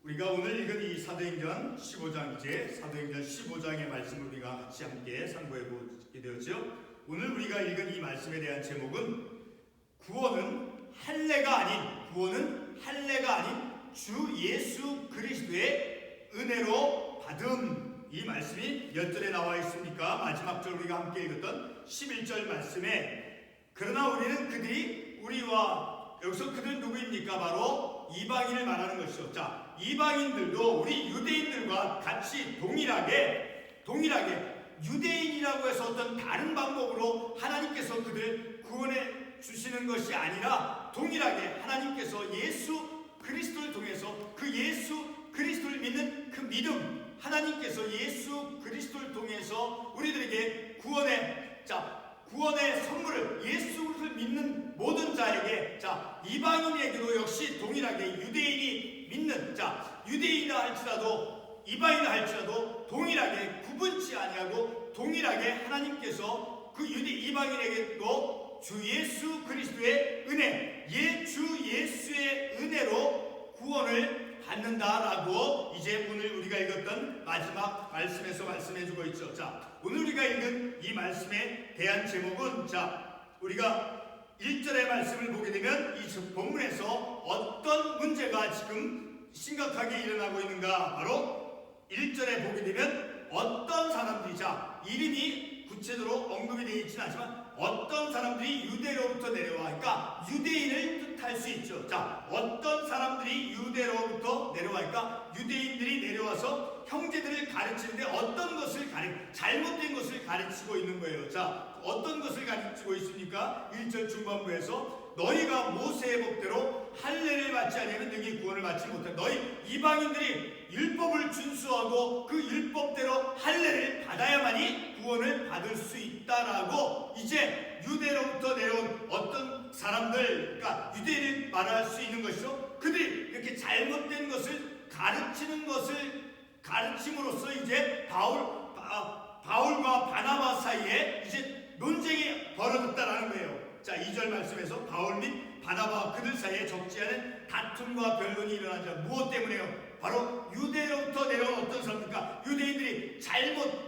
우리가 오늘 읽은 이 사도행전 15장, 이제 사도행전 15장의 말씀을 우리가 같이 함께 상고해 보게 되었죠. 오늘 우리가 읽은 이 말씀에 대한 제목은 구원은 할례가 아닌 주 예수 그리스도의 은혜로 받음. 이 말씀이 몇 절에 나와 있습니까? 마지막 절 우리가 함께 읽었던 11절 말씀에, 그러나 우리는 그들이 우리와, 여기서 그들 누구입니까? 바로 이방인을 말하는 것이죠. 자, 이방인들도 우리 유대인들과 같이 동일하게 유대인이라고 해서 어떤 다른 방법으로 하나님께서 그들 구원해 주시는 것이 아니라 동일하게 하나님께서 예수 그리스도를 통해서 그 예수 그리스도를 믿는 그 믿음, 하나님께서 예수 그리스도를 통해서 우리들에게 구원의 선물을, 예수 그리스도를 믿는 모든 자에게, 이방인에게도 역시 동일하게 유대인이 믿는, 유대인이라 할지라도 이방인이라 할지라도 동일하게 구분치 아니하고 동일하게 하나님께서 그 이방인에게도 주 예수 그리스도의 은혜, 주 예수의 은혜로 구원을 받는다라고 이제 오늘 우리가 읽었던 마지막 말씀에서 말씀해주고 있죠. 자, 오늘 우리가 읽은 이 말씀에 대한 제목은, 우리가 1절의 말씀을 보게 되면 이 본문에서 어떤 문제가 지금 심각하게 일어나고 있는가, 바로 1절에 보게 되면 어떤 사람들이, 이름이 구체적으로 언급이 되어 있지는 않지만 어떤 사람들이 유대로부터 내려와, 그러니까 유대인을 뜻할 수 있죠. 어떤 사람들이 유대로부터 내려와, 유대인들이 내려와서 형제들을 가르치는데 어떤 것을 잘못된 것을 가르치고 있는 거예요. 어떤 것을 가르치고 있습니까? 1절 중반부에서 너희가 모세의 법대로 할례를 받지 아니하면 너희 구원을 받지 못한다. 너희 이방인들이 율법을 준수하고 그 율법대로 할례를 받아야만이 구원을 받을 수 있다라고 이제 유대로부터 내려온 어떤 사람들, 그러니까 유대인을 말할 수 있는 것이죠. 그들이 이렇게 잘못된 것을 가르침으로써 이제 바울과 바나바 사이에 이제 논쟁이 벌어졌다라는 거예요. 2절 말씀에서 바울 및 바나바와 그들 사이에 적지 않은 다툼과 변론이 일어나자. 무엇 때문에요? 바로 유대로부터 내려온 어떤 사람들까? 유대인들이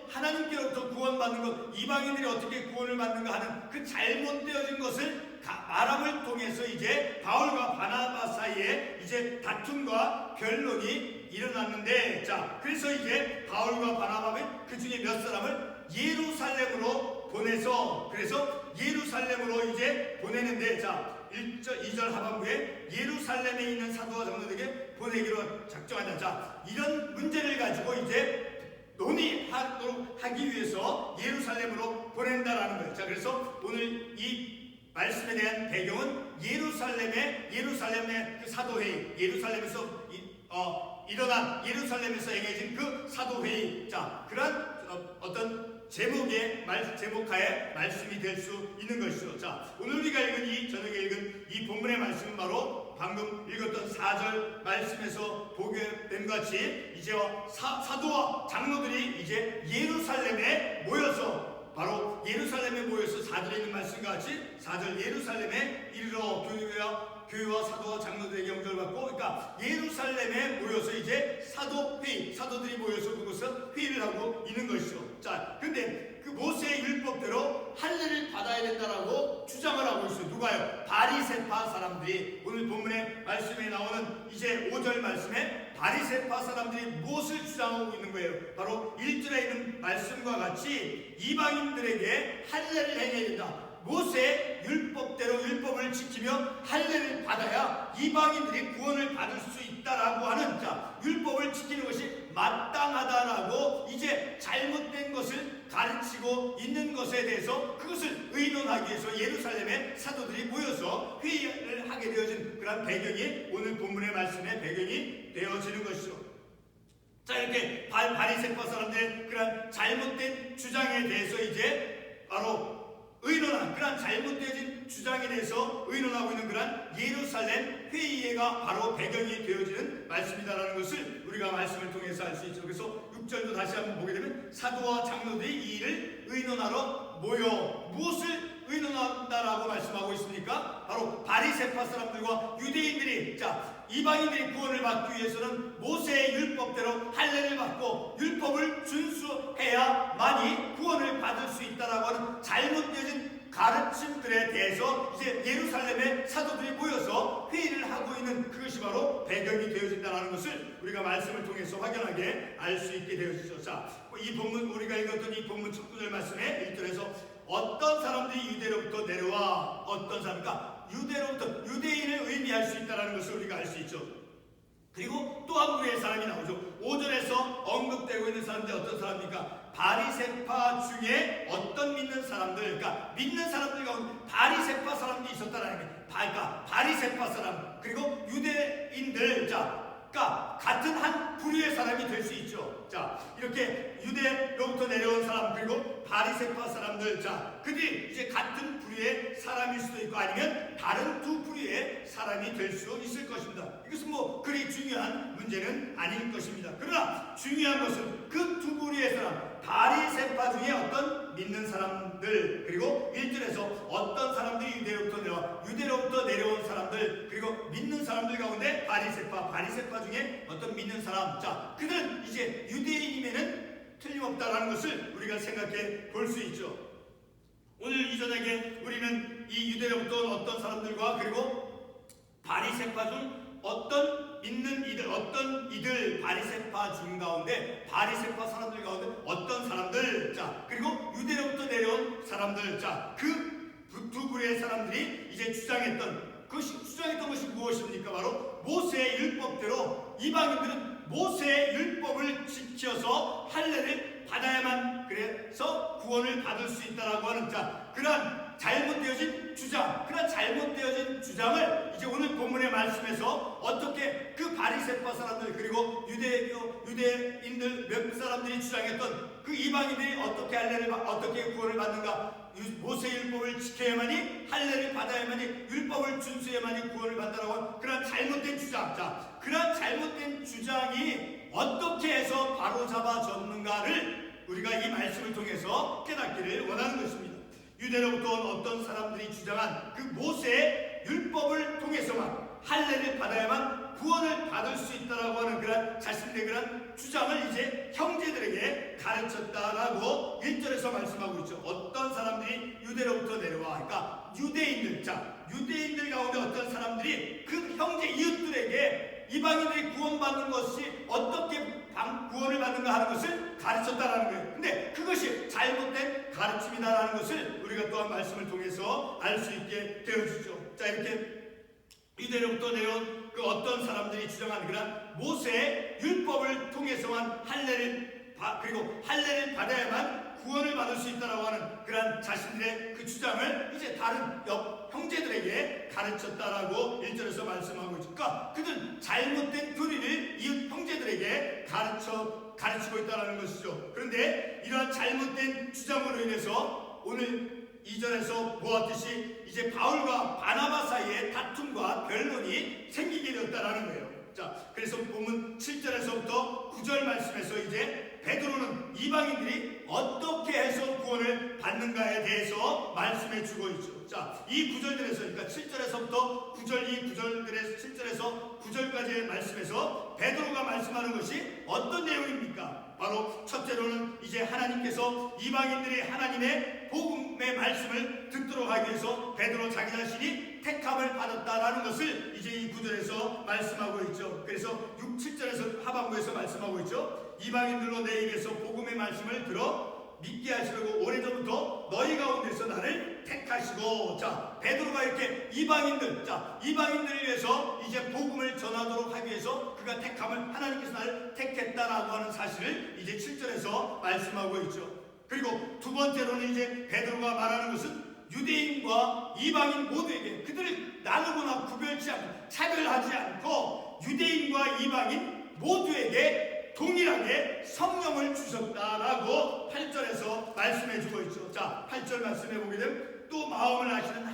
하나님께로부터 구원받는 것, 이방인들이 어떻게 구원을 받는가 하는 그 잘못되어진 것을 말함을 통해서 이제 바울과 바나바 사이에 이제 다툼과 변론이 일어났는데, 그래서 이제 바울과 바나바 및 그 중에 몇 사람을 예루살렘으로 보내서, 그래서 예루살렘으로 이제 보내는데, 2절 하반부에 예루살렘에 있는 사도와 장로들에게 보내기로 작정한다. 이런 문제를 가지고 이제 논의하도록 하기 위해서 예루살렘으로 보낸다라는 거예요. 그래서 오늘 이 말씀에 대한 배경은 예루살렘의 그 사도회의, 예루살렘에서 일어난, 예루살렘에서 행해진 그 사도회의, 그런 어떤 제목하에 말씀이 될 수 있는 것이죠. 오늘 우리가 저녁에 읽은 이 본문의 말씀은 바로 방금 읽었던 4절 말씀에서 보게 된 것 같이 이제 사도와 장로들이 이제 예루살렘에 모여서, 바로 예루살렘에 모여서 4절에 있는 말씀과 같이 4절 예루살렘에 이르러 교회와 사도와 장로들에게 영접을 받고, 그러니까 예루살렘에 모여서 이제 사도들이 모여서 그곳에서 회의를 하고 있는 것이죠. 근데 그 모세의 율법대로 할례를 받아야 된다라고 주장을 하고 있어요. 누가요? 바리새파 사람들이. 오늘 본문의 말씀에 나오는 이제 5절 말씀에 바리새파 사람들이 무엇을 주장하고 있는 거예요? 바로 1절에 있는 말씀과 같이 이방인들에게 할례를 행해야 된다. 모세의 율법대로 율법을 지키며 할례를 받아야 이방인들이 구원을 받을 수 있다라고 하는, 율법을 지키는 것이 마땅하다라고 이제 잘못된 것을 가르치고 있는 것에 대해서 그것을 의논하기 위해서 예루살렘에 사도들이 모여서 회의를 하게 되어진 그런 배경이 오늘 본문의 말씀의 배경이 되어지는 것이죠. 이렇게 바리새파 사람들의 그런 잘못된 주장에 대해서 이제 바로 의논한, 그런 잘못되어진 주장에 대해서 의논하고 있는 그런 예루살렘 회의가 바로 배경이 되어지는 말씀이다라는 것을 우리가 말씀을 통해서 알 수 있죠. 그래서 6절도 다시 한번 보게 되면 사도와 장로들이 이 일을 의논하러 모여. 무엇을 의논한다라고 말씀하고 있습니까? 바로 바리새파 사람들과 유대인들이, 이방인들이 구원을 받기 위해서는 모세의 율법대로 할례를 받고 율법을 준수해야만이 구원을 받을 수 있다라고 하는 잘못되어진 가르침들에 대해서 이제 예루살렘의 사도들이 모여서 회의를 하고 있는 그것이 바로 배경이 되어진다는 것을 우리가 말씀을 통해서 확연하게 알 수 있게 되어지죠. 자, 이 본문 우리가 읽었던 이 본문 첫 구절 말씀에 1절에서 어떤 사람들이 유대로부터 내려와 어떤 사람과 유대로부터 유대인을 의미할 수 있다는 것을 우리가 알 수 있죠. 그리고 또 한 부류의 사람이 나오죠. 5절에서 언급되고 있는 사람들이 어떤 사람입니까? 바리새파 중에 어떤 믿는 사람들, 그러니까 믿는 사람들 가운데 바리새파 사람들이 있었다라는 거예요. 그러니까 바리새파 사람 그리고 유대인들, 그러니까 같은 한 부류의 사람이 될 수 있죠. 자, 이렇게 유대로부터 내려온 사람 그리고 바리새파 사람들, 자, 그들이 이제 같은 부류의 사람일 수도 있고 아니면 다른 두 부류의 사람이 될 수 있을 것입니다. 이것은 뭐 그리 중요한 문제는 아닐 것입니다. 그러나 중요한 것은 그 두 부류의 사람, 바리새파 중에 어떤 믿는 사람들 그리고 1절에서 어떤 사람들이 유대로부터 내려온 사람들 그리고 믿는 사람들 가운데 바리새파 중에 어떤 믿는 사람, 자, 그들은 이제 유대인임에는 틀림없다라는 것을 우리가 생각해 볼 수 있죠. 오늘 이 저녁에 우리는 이 유대로부터 온 어떤 사람들과 그리고 바리새파 중 어떤 믿는 이들, 어떤 이들 바리새파 중 가운데 바리새파 사람들 가운데 어떤 사람들, 자, 그리고 유대로부터 내려온 사람들, 자, 그 두 부류의 사람들이 이제 주장했던 것이 무엇입니까? 바로 모세의 율법대로 이방인들은 모세의 율법을 지켜서 할례를 받아야만 그래서 구원을 받을 수 있다라고 하는, 자, 그러한 잘못되어진 주장을 이제 오늘 본문의 말씀에서 어떻게 그 바리새파 사람들 그리고 유대인들 몇 사람들이 주장했던 그 이방인들이 어떻게 구원을 받는가? 모세 율법을 지켜야만이 할례를 받아야만이 율법을 준수해야만이 구원을 받는다라고 하는 그런 잘못된 주장, 자, 그런 잘못된 주장이 어떻게 해서 바로잡아졌는가를 우리가 이 말씀을 통해서 깨닫기를 원하는 것입니다. 유대로부터 온 어떤 사람들이 주장한 그 모세의 율법을 통해서만 할례를 받아야만 구원을 받을 수 있다라고 하는 그런 자신들의 그런 주장을 이제 형제들에게 가르쳤다라고 1절에서 말씀하고 있죠. 어떤 사람들이 유대로부터 내려와, 그러니까 유대인들, 자, 유대인들 가운데 어떤 사람들이 그 형제 이웃들에게 이방인들이 구원받는 것이 어떻게 구원을 받는가 하는 것을 가르쳤다라는 거예요. 근데 그것이 잘못된 가르침이다라는 것을 우리가 또한 말씀을 통해서 알 수 있게 되어주죠. 자, 이렇게 유대로부터 내려온 그 어떤 사람들이 주장한 그런 모세의 율법을 통해서만 할례를 받아야만 구원을 받을 수 있다라고 하는 그런 자신들의 그 주장을 이제 다른 형제들에게 가르쳤다라고 1절에서 말씀하고 있죠. 그러니까 그들은 잘못된 교리를 이웃 형제들에게 가르치고 있다는 것이죠. 그런데 이러한 잘못된 주장으로 인해서 오늘 2절에서 보았듯이 이제 바울과 바나바 사이에 다툼과 변론이 생기게 되었다라는 거예요. 자, 그래서 본문 7절에서부터 9절 말씀에서 이제 베드로는 이방인들이 어떻게 해서 구원을 받는가에 대해서 말씀해 주고 있죠. 자, 이 구절들에서, 그러니까 7절에서부터 9절, 이 구절들의 7절에서 9절까지의 말씀에서 베드로가 말씀하는 것이 어떤 내용입니까? 바로 첫째로는 이제 하나님께서 이방인들이 하나님의 복음의 말씀을 듣도록 하기 위해서 베드로 자기 자신이 택함을 받았다라는 것을 이제 이 구절에서 말씀하고 있죠. 그래서 6, 7절에서 하반부에서 말씀하고 있죠. 이방인들로 내 입에서 복음의 말씀을 들어 믿게 하시려고 오래전부터 너희 가운데서 나를 택하시고, 자, 베드로가 이렇게 이방인들을 위해서 이제 복음을 전하도록 하기 위해서 그가 택함을 하나님께서 나를 택했다라고 하는 사실을 이제 7절에서 말씀하고 있죠. 그리고 두 번째로는 이제 베드로가 말하는 것은 유대인과 이방인 모두에게 그들을 나누거나 구별치 않고 차별하지 않고 유대인과 이방인 모두에게 동일하게 성령을 주셨다라고 8절에서 말씀해주고 있죠. 자, 8절 말씀해 보게 되면 또 마음을 아시는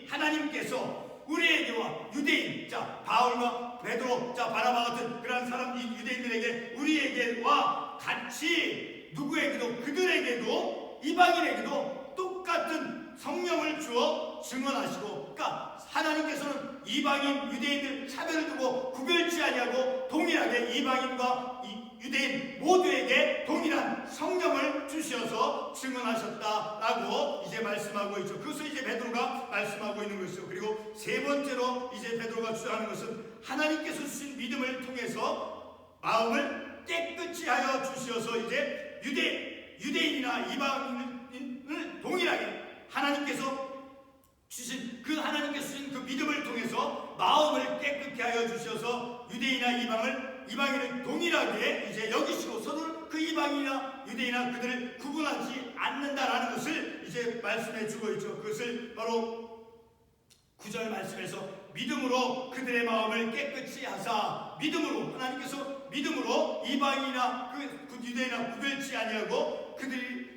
하나님께서 우리에게와 유대인, 자, 바울과 베드로, 자, 바나바 같은 그런 사람 유대인들에게 우리에게와 같이 누구에게도 그들에게도 이방인에게도 똑같은 성령을 주어 증언하시고, 그러니까 하나님께서는 이방인 유대인들 차별을 두고 구별치 아니하고 동일하게 이방인과 유대인 모두에게 동일한 성령을 주셔서 증언하셨다라고 이제 말씀하고 있죠. 그것을 이제 베드로가 말씀하고 있는 것이죠. 그리고 세 번째로 이제 베드로가 주장하는 것은 하나님께서 주신 믿음을 통해서 마음을 깨끗이 하여 주셔서 이제 유대인이나 이방인을 동일하게 하나님께서 주신 그 믿음을 통해서 마음을 깨끗게 하여 주셔서 유대인이나 이방인을 동일하게 이제 여기시고 서로 그 이방인이나 유대인이나 그들을 구분하지 않는다라는 것을 이제 말씀해 주고 있죠. 그것을 바로 9절 말씀에서 믿음으로 그들의 마음을 깨끗이 하사, 믿음으로 하나님께서 믿음으로 이방인이나 그 유대인이나 구별치 아니하고 그들이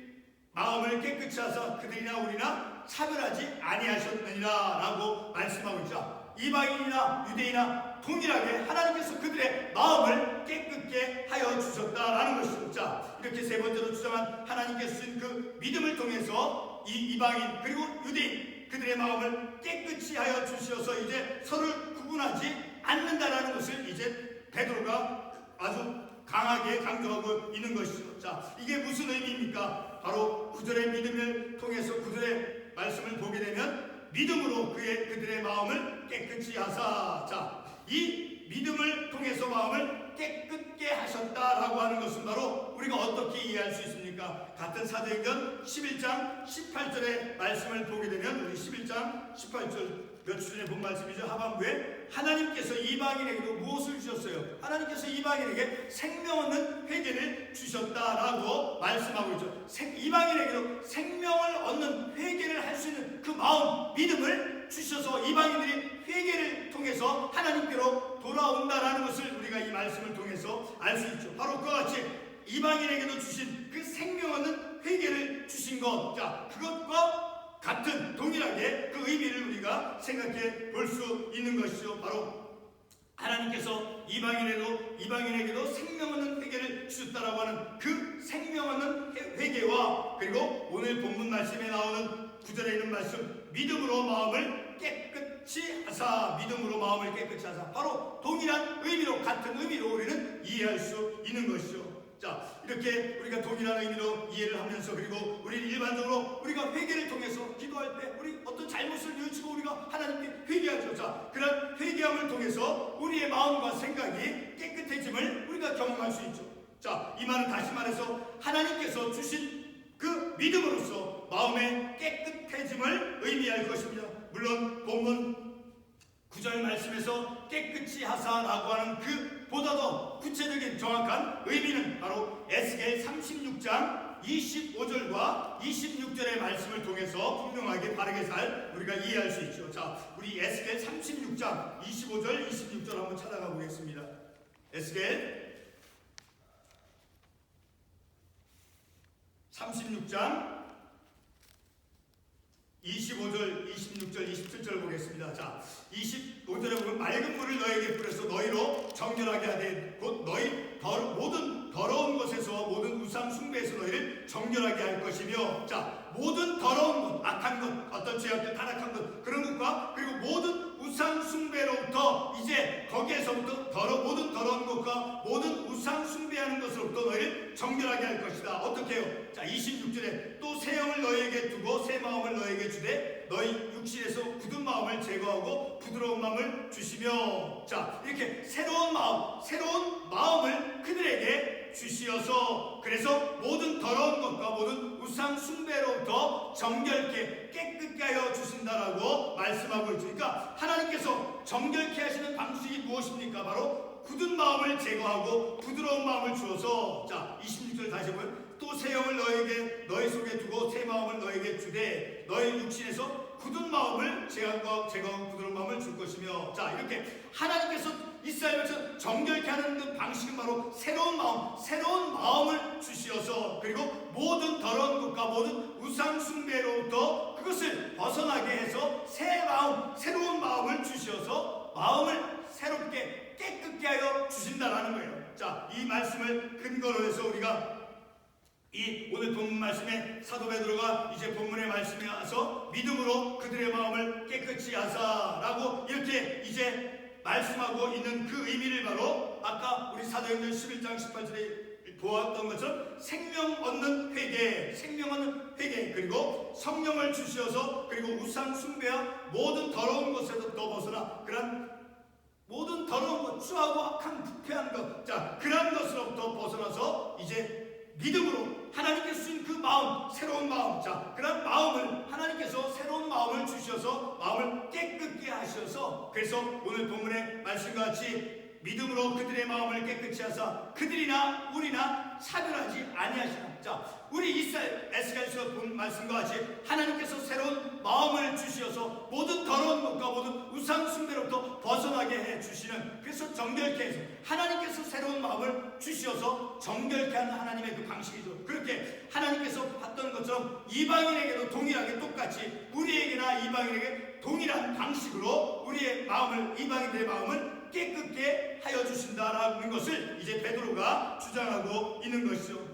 마음을 깨끗이 하사 그들이나 우리나 차별하지 아니하셨느니라 라고 말씀하고 있죠. 이방인이나 유대인이나 동일하게 하나님께서 그들의 마음을 깨끗게 하여 주셨다라는 것이죠. 자, 이렇게 세 번째로 주장한 하나님께서 주신 그 믿음을 통해서 이 이방인 그리고 유대인 그들의 마음을 깨끗이 하여 주셔서 이제 서로를 구분하지 않는다라는 것을 이제 베드로가 아주 강하게 강조하고 있는 것이죠. 자, 이게 무슨 의미입니까? 바로 9절의 믿음을 통해서 9절의 말씀을 보게 되면 믿음으로 그들의 마음을 깨끗이 하사. 자, 이 믿음을 통해서 마음을 깨끗게 하셨다라고 하는 것은 바로 우리가 어떻게 이해할 수 있습니까? 같은 사도행전 11장 18절의 말씀을 보게 되면 우리 11장 18절 몇 주 전에 본 말씀이죠. 하반부에 하나님께서 이방인에게도 무엇을 주셨어요? 하나님께서 이방인에게 생명 얻는 회개를 주셨다라고 말씀하고 있죠. 이방인에게도 생명을 얻는 회개를 할 수 있는 그 마음, 믿음을 주셔서 이방인들이 회개를 통해서 하나님께로 돌아온다라는 것을 우리가 이 말씀을 통해서 알 수 있죠. 바로 그와 같이 이방인에게도 주신 그 생명 얻는 회개를 주신 것, 자, 그것과 같은 동일하게 그 의미를 우리가 생각해 볼 수 있는 것이죠. 바로 하나님께서 이방인에게도 생명 얻는 회개를 주셨다라고 하는 그 생명 얻는 회개와 그리고 오늘 본문 말씀에 나오는 9절에 있는 말씀 믿음으로 마음을 깨끗이 하사, 믿음으로 마음을 깨끗이 하사, 바로 동일한 의미로 같은 의미로 우리는 이해할 수 있는 것이죠. 자, 이렇게 우리가 동일한 의미로 이해를 하면서 그리고 우리는 일반적으로 우리가 회개를 통해서 기도할 때 우리 어떤 잘못을 뉘우치고 우리가 하나님께 회개하죠. 자, 그런 회개함을 통해서 우리의 마음과 생각이 깨끗해짐을 우리가 경험할 수 있죠. 자, 이 말은 다시 말해서 하나님께서 주신 그 믿음으로써 마음의 깨끗해짐을 의미할 것입니다. 물론 본문 9절 말씀에서 깨끗이 하사라고 하는 그 보다 더 구체적인 정확한 의미는 바로 에스겔 36장 25절과 26절의 말씀을 통해서 분명하게 바르게 잘 우리가 이해할 수 있죠. 자, 우리 에스겔 36장 25절 26절 한번 찾아가 보겠습니다. 에스겔 36장 25절, 26절, 27절 보겠습니다. 자, 25절에 보면 맑은 물을 너에게 뿌려서 너희로 정결하게 하되 곧 너희 모든 더러운 것에서 모든 우상 숭배에서 너희를 정결하게 할 것이며, 자, 모든 더러운 것, 악한 것, 어떤 죄악들, 타락한 것, 그런 것과 그리고 모든 우상 숭배로부터 이제 거기에서부터 모든 더러운 것과 모든 우상 숭배하는 것으로부터 너희를 정결하게 할 것이다. 어떻게 해요? 자, 26절에 또 새 영을 너희에게 두고 새 마음을 너희에게 주되 너희 육신에서 굳은 마음을 제거하고 부드러운 마음을 주시며, 자, 이렇게 새로운 마음을 그들에게 주시어서 그래서 모든 더러운 것과 모든 우상 숭배로부터 정결케 깨끗게 하여 주신다라고 말씀하고 있죠. 그러니까 하나님께서 정결케 하시는 방식이 무엇입니까? 바로 굳은 마음을 제거하고 부드러운 마음을 주어서, 자, 26절 다시 보면 또 새 영을 너희 속에 두고 새 마음을 너에게 주되 너희 육신에서 굳은 마음을 제거하고 부드러운 마음을 줄 것이며, 자, 이렇게 하나님께서 이스라엘 백성 정결케 하는 그 방식은 바로 새로운 마음을 주시어서 그리고 모든 더러운 것과 모든 우상 숭배로부터 그것을 벗어나게 해서 새로운 마음을 주시어서 마음을 새롭게 깨끗게 하여 주신다라는 거예요. 자, 이 말씀을 근거로 해서 우리가 이 오늘 본문 말씀에 사도 베드로가 이제 본문의 말씀에 와서 믿음으로 그들의 마음을 깨끗이 하사라고 이렇게 이제 말씀하고 있는 그 의미를 바로 아까 우리 사도행전 11장 18절에 보았던 것처럼 생명 얻는 회개, 생명 얻는 회개, 그리고 성령을 주시어서, 그리고 우상 숭배와 모든 더러운 것에서 더 벗어나 그런 모든 더러운 것, 추하고 악한 부패한 것, 자, 그런 것으로부터 벗어나서 이제 믿음으로 하나님께서 주신 그 마음, 새로운 마음, 자, 그런 마음을 하나님께서 새로운 마음을 주셔서 마음을 깨끗게 하셔서, 그래서 오늘 본문의 말씀과 같이 믿음으로 그들의 마음을 깨끗이 하사 그들이나 우리나 차별하지 아니하시나. 자, 우리 이스라엘 에스겔에서 본 말씀과 같이 하나님께서 새로운 마음을 주시어서 모든 더러운 것과 모든 우상 숭배로부터 벗어나게 해 주시는, 그래서 정결케 해서 하나님께서 새로운 마음을 주시어서 정결케 하는 하나님의 그 방식이죠. 그렇게 하나님께서 봤던 것처럼 이방인에게도 동일하게 똑같이 우리에게나 이방인에게 동일한 방식으로 우리의 마음을, 이방인들의 마음을 깨끗게 하여 주신다라는 것을 이제 베드로가 주장하고 있는 것이죠.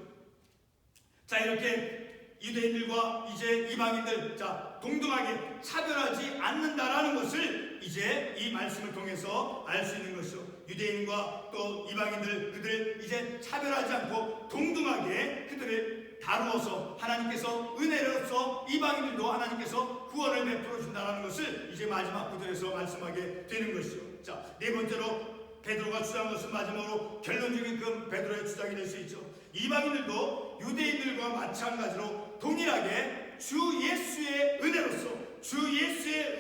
자, 이렇게 유대인들과 이제 이방인들, 자, 동등하게 차별하지 않는다라는 것을 이제 이 말씀을 통해서 알 수 있는 것이죠. 유대인과 또 이방인들, 그들 이제 차별하지 않고 동등하게 그들을 다루어서 하나님께서 은혜로서 이방인들도 하나님께서 구원을 베풀어 준다는 것을 이제 마지막 구절에서 말씀하게 되는 것이죠. 자, 네 번째로 베드로가 주장한 것은 마지막으로 결론적인 그 베드로의 주장이 될 수 있죠. 이방인들도 유대인들과 마찬가지로 동일하게 주 예수의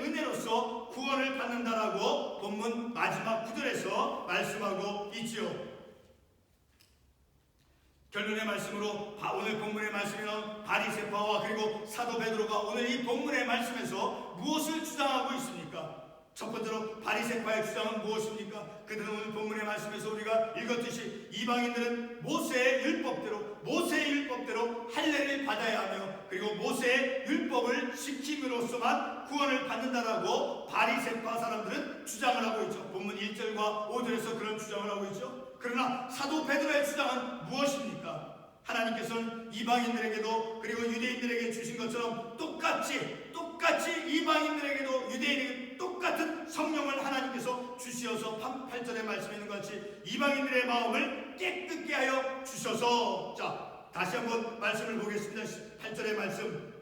은혜로서 구원을 받는다라고 본문 마지막 구절에서 말씀하고 있지요. 결론의 말씀으로 오늘 본문의 말씀에 나온 바리새파와 그리고 사도 베드로가 오늘 이 본문의 말씀에서 무엇을 주장하고 있습니까? 첫 번째로 바리새파의 주장은 무엇입니까? 그들은 오늘 본문의 말씀에서 우리가 읽었듯이 이방인들은 모세의 율법대로 할례를 받아야 하며, 그리고 모세의 율법을 지킴으로써만 구원을 받는다라고 바리새파 사람들은 주장을 하고 있죠. 본문 1절과 5절에서 그런 주장을 하고 있죠. 그러나 사도 베드로의 주장은 무엇입니까? 하나님께서는 이방인들에게도 그리고 유대인들에게 주신 것처럼 똑같이 이방인들에게도 유대인에게 똑같은 성령을 하나님께서 주시어서 8절의 말씀에 있는 것 같이 이방인들의 마음을 깨끗게 하여 주셔서, 자, 다시 한번 말씀을 보겠습니다. 8절의 말씀,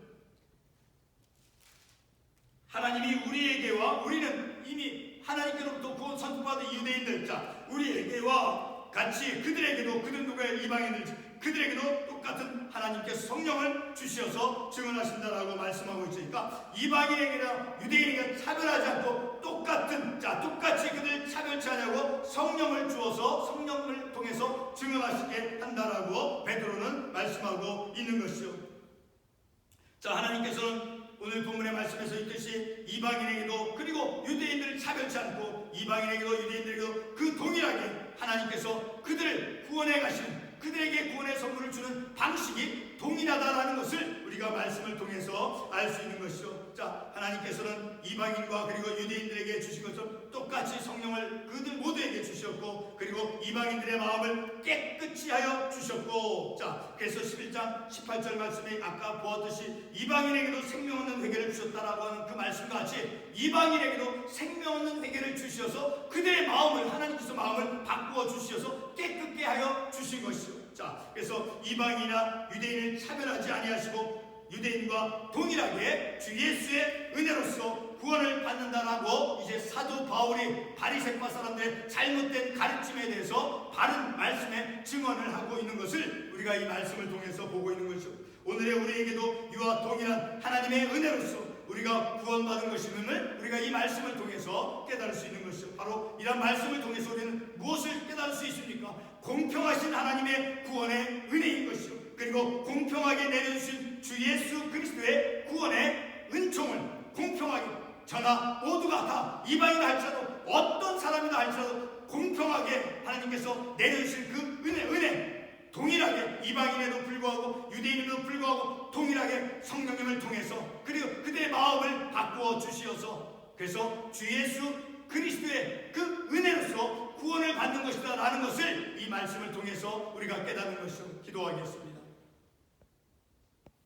하나님이 우리에게와, 우리는 이미 하나님께로부터 구원 선포받은 유대인들, 자, 우리에게와 같이 그들에게도, 그들 누구의 이방인들, 그들에게도 똑같은 하나님께서 성령을 주시어서 증언하신다라고 말씀하고 있으니까 이방인에게나 유대인에게 차별하지 않고 똑같이 그들 차별치 않냐고 성령을 주어서 성령을 통해서 증언하시게 한다라고 베드로는 말씀하고 있는 것이죠. 자, 하나님께서는 오늘 본문의 말씀에서 있듯이 이방인에게도 그리고 유대인들을 차별치 않고 이방인에게도 유대인들에게도 그 동일하게 하나님께서 그들을 구원해 가시는, 그들에게 구원의 선물을 주는 방식이 동일하다라는 것을 우리가 말씀을 통해서 알 수 있는 것이죠. 자, 하나님께서는 이방인과 그리고 유대인들에게 주신 것처럼 똑같이 성령을 그들 모두에게 주셨고, 그리고 이방인들의 마음을 깨끗이 하여 주셨고, 자, 그래서 11장 18절 말씀에 아까 보았듯이 이방인에게도 생명 없는 회개를 주셨다라고 하는 그 말씀과 같이 이방인에게도 생명 없는 회개를 주셔서 그들의 마음을, 하나님께서 마음을 바꾸어 주셔서 깨끗게 하여 주신 것이죠. 자, 그래서 이방인이나 유대인을 차별하지 아니하시고 유대인과 동일하게 주 예수의 은혜로서 구원을 받는다라고 이제 사도 바울이 바리새파 사람들의 잘못된 가르침에 대해서 바른 말씀에 증언을 하고 있는 것을 우리가 이 말씀을 통해서 보고 있는 것이죠. 오늘의 우리에게도 이와 동일한 하나님의 은혜로서 우리가 구원받은 것임을 우리가 이 말씀을 통해서 깨달을 수 있는 것이죠. 바로 이런 말씀을 통해서 우리는 무엇을 깨달을 수 있습니까? 공평하신 하나님의 구원의 은혜인 것이죠. 그리고 공평하게 내려주신 주 예수 그리스도의 구원의 은총을 공평하게 저나 모두가 다 이방이다 할지라도 어떤 사람이다 할지라도 공평하게 하나님께서 내려주신 그 은혜 동일하게 이방인에도 불구하고 유대인에도 불구하고 동일하게 성령님을 통해서 그리고 그들의 마음을 바꾸어 주시어서 그래서 주 예수 그리스도의 그 은혜로서 구원을 받는 것이다 라는 것을 이 말씀을 통해서 우리가 깨닫는 것이죠. 기도하겠습니다.